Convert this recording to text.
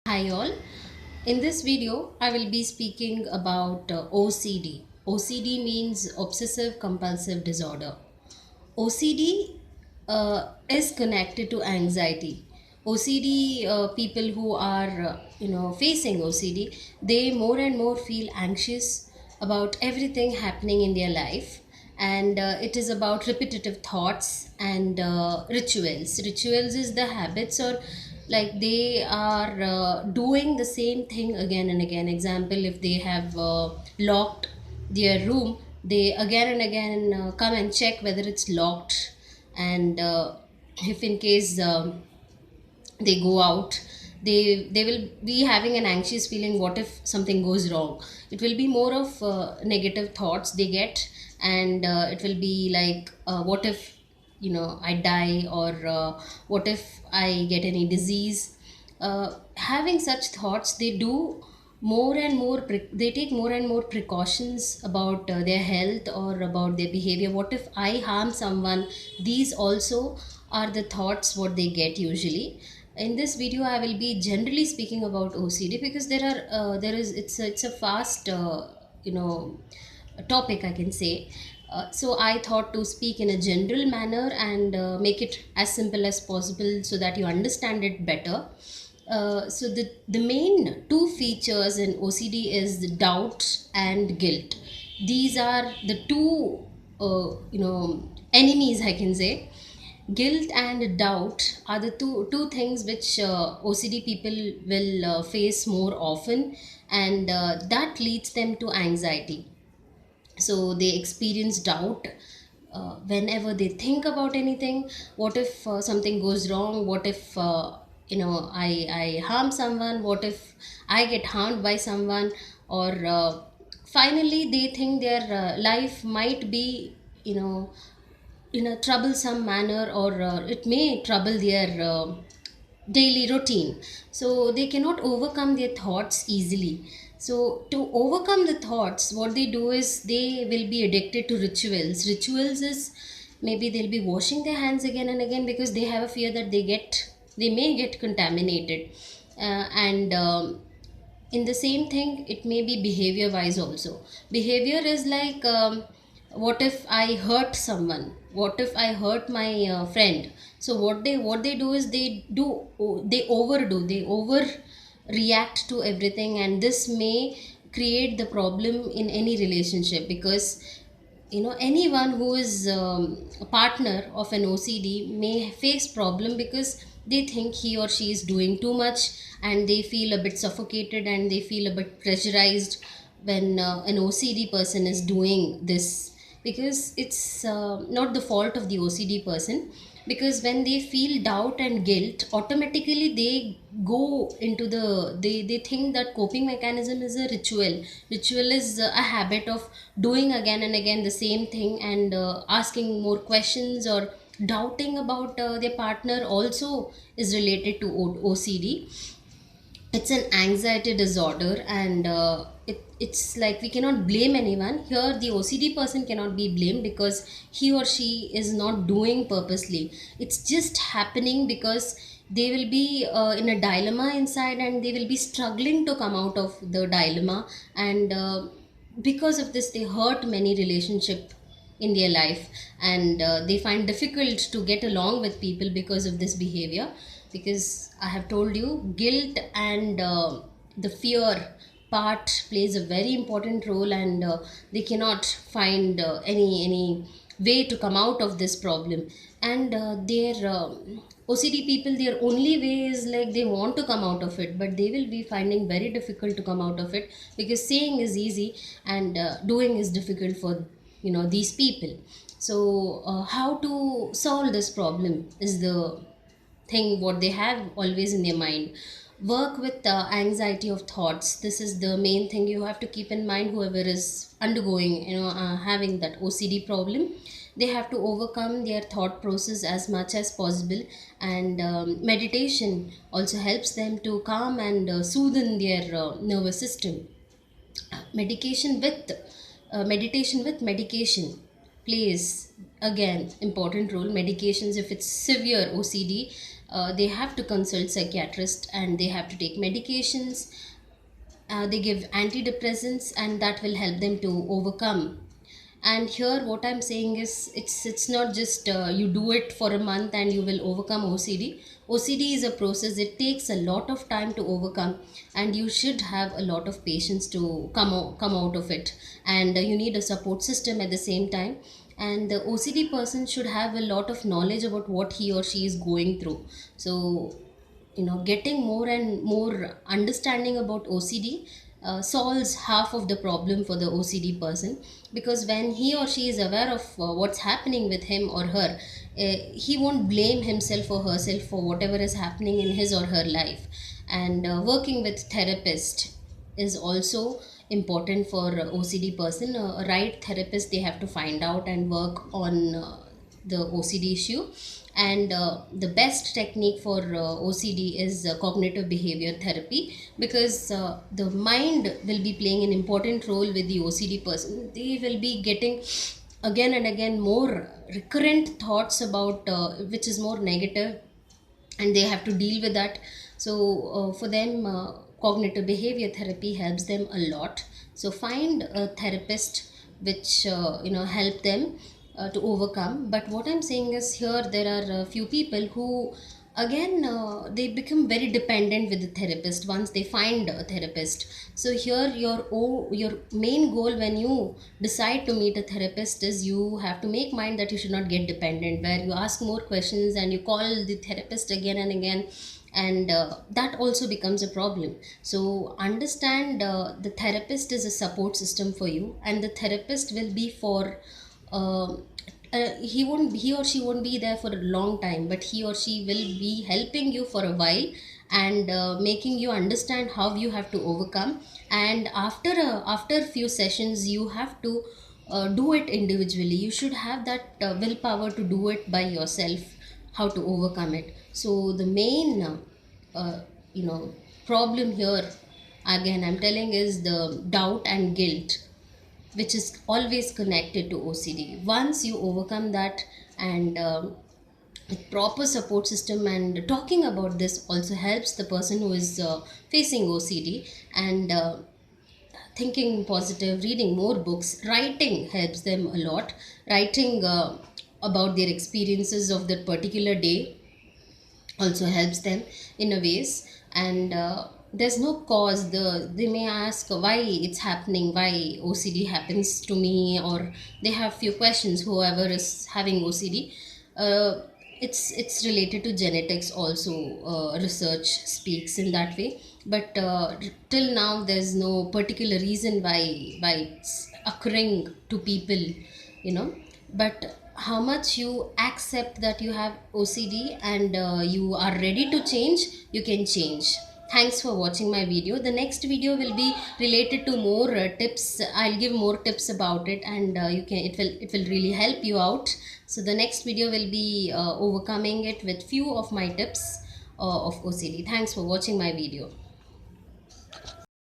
Hi all. In this video, I will be speaking about OCD. OCD means obsessive compulsive disorder. OCD is connected to anxiety. OCD people who are facing OCD, they more and more feel anxious about everything happening in their life, and it is about repetitive thoughts and rituals. Rituals is the habits, or like they are doing the same thing again and again. Example, if they have locked their room, they again and again come and check whether it's locked. And if in case they go out, they will be having an anxious feeling, what if something goes wrong. It will be more of negative thoughts they get. And it will be like, what if I die, or what if I get any disease. Having such thoughts, they do more and more they take more and more precautions about their health or about their behavior. What if I harm someone? These also are the thoughts what they get usually. In this video, I will be generally speaking about OCD, because there is it's a fast you know topic, I can say. So I thought to speak in a general manner and make it as simple as possible so that you understand it better. So the main two features in OCD is the doubt and guilt. These are the two enemies, I can say. Guilt and doubt are the two things which OCD people will face more often, and that leads them to anxiety. So they experience doubt whenever they think about anything. What if something goes wrong? What if I harm someone? What if I get harmed by someone? Or finally they think their life might be in a troublesome manner, or it may trouble their daily routine. So they cannot overcome their thoughts easily. So to overcome the thoughts, what they do is they will be addicted to rituals. Rituals is, maybe they'll be washing their hands again and again, because they have a fear that they may get contaminated. And In the same thing, it may be behavior wise also. Behavior is like, what if I hurt someone? What if I hurt my friend? So what they do is they overdo, they over react to everything, and this may create the problem in any relationship. Because anyone who is a partner of an OCD may face problem, because they think he or she is doing too much, and they feel a bit suffocated and they feel a bit pressurized when an OCD person is doing this. Because it's not the fault of the OCD person, because when they feel doubt and guilt, automatically they go into they think that coping mechanism is a ritual is a habit of doing again and again the same thing, and asking more questions, or doubting about their partner also is related to OCD. It's an anxiety disorder, and it's like we cannot blame anyone here. The OCD person cannot be blamed, because he or she is not doing purposely. It's just happening because they will be in a dilemma inside, and they will be struggling to come out of the dilemma. And because of this, they hurt many relationship in their life, and they find difficult to get along with people because of this behavior. Because I have told you, guilt and the fear part plays a very important role, and they cannot find any way to come out of this problem. And their OCD people, their only way is like they want to come out of it, but they will be finding very difficult to come out of it, because saying is easy and doing is difficult for these people. So how to solve this problem is the thing what they have always in their mind. Work with the anxiety of thoughts. This is the main thing you have to keep in mind. Whoever is undergoing having that OCD problem, they have to overcome their thought process as much as possible. And meditation also helps them to calm and soothe in their nervous system. Medication with medication plays again important role. Medications, if it's severe OCD, they have to consult psychiatrist and they have to take medications. They give antidepressants, and that will help them to overcome. And here what I'm saying is, it's not just you do it for a month and you will overcome OCD. OCD is a process, it takes a lot of time to overcome, and you should have a lot of patience to come out of it. And you need a support system at the same time. And the OCD person should have a lot of knowledge about what he or she is going through. So getting more and more understanding about OCD solves half of the problem for the OCD person, because when he or she is aware of what's happening with him or her, he won't blame himself or herself for whatever is happening in his or her life. And working with therapist is also important for OCD person. A right therapist they have to find out and work on the OCD issue. And the best technique for OCD is cognitive behavior therapy, because the mind will be playing an important role with the OCD person. They will be getting again and again more recurrent thoughts about which is more negative, and they have to deal with that. So for them, cognitive behavior therapy helps them a lot. So find a therapist which help them to overcome. But what I'm saying is, here there are a few people who again they become very dependent with the therapist once they find a therapist. So here your main goal when you decide to meet a therapist is, you have to make mind that you should not get dependent, where you ask more questions and you call the therapist again and again. And that also becomes a problem. So understand, the therapist is a support system for you, and the therapist will be for uh, he or she won't be there for a long time, but he or she will be helping you for a while, and making you understand how you have to overcome. And after a few sessions, you have to do it individually. You should have that willpower to do it by yourself, how to overcome it. So the main uh, you know problem here, again I'm telling, is the doubt and guilt, which is always connected to OCD. Once you overcome that, and with proper support system, and talking about this also helps the person who is facing OCD. And thinking positive, reading more books, writing helps them a lot. Writing about their experiences of that particular day also helps them in a ways. And there's no cause, they may ask why it's happening, why OCD happens to me, or they have few questions, whoever is having OCD. uh, it's related to genetics also. Research speaks in that way. But till now there's no particular reason why it's occurring to people, you know but how much you accept that you have OCD, and you are ready to change, you can change. Thanks for watching my video. The next video will be related to more tips. I'll give more tips about it, and it will really help you out. So the next video will be overcoming it with few of my tips of OCD. Thanks for watching my video.